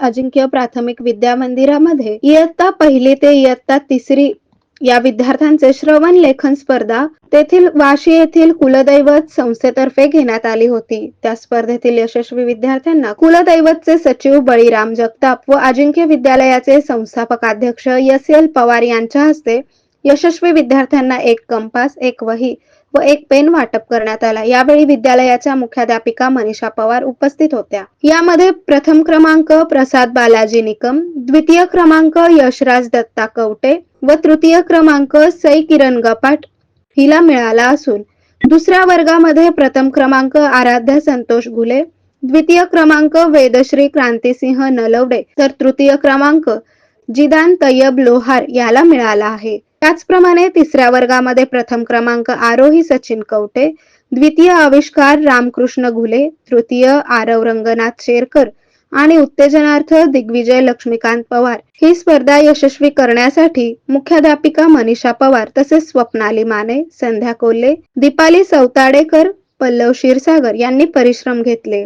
अजिंक्य प्राथमिक विद्या मंदिरामध्ये इयत्ता पहिली ते इयत्ता तिसरी या विद्यार्थ्यांचे श्रवण लेखन स्पर्धा तेथील वाशी येथील कुलदैवत संस्थेतर्फे घेण्यात आली होती। त्या स्पर्धेतील यशस्वी विद्यार्थ्यांना कुलदैवतचे सचिव बळीराम जगताप व अजिंक्य विद्यालयाचे संस्थापकाध्यक्ष एस.एल. पवार यांच्या हस्ते यशस्वी विद्यार्थ्यांना एक कंपास, एक वही व एक पेन वाटप करण्यात आला। यावेळी विद्यालयाच्या मुख्याध्यापिका मनीषा पवार उपस्थित होत्या। यामध्ये प्रथम क्रमांक प्रसाद बालाजी निकम, द्वितीय क्रमांक यशराज दत्ता कवटे व तृतीय क्रमांक सई किरण गपाट हिला मिळाला असून दुसऱ्या वर्गामध्ये प्रथम क्रमांक आराध्या संतोष घुले, द्वितीय क्रमांक वेदश्री क्रांतिसिंह नलवडे तर तृतीय क्रमांक जिदान तय्यब लोहार याला मिळाला आहे। त्याचप्रमाणे तिसऱ्या वर्गामध्ये प्रथम क्रमांक आरोही सचिन कवटे, द्वितीय आविष्कार रामकृष्ण घुले, तृतीय आरव रंगनाथ शेरकर आणि उत्तेजनार्थ दिग्विजय लक्ष्मीकांत पवार। ही स्पर्धा यशस्वी करण्यासाठी मुख्याध्यापिका मनीषा पवार तसेच स्वप्नाली माने, संध्या कोल्हे, दीपाली सवताडेकर, पल्लव क्षीरसागर यांनी परिश्रम घेतले।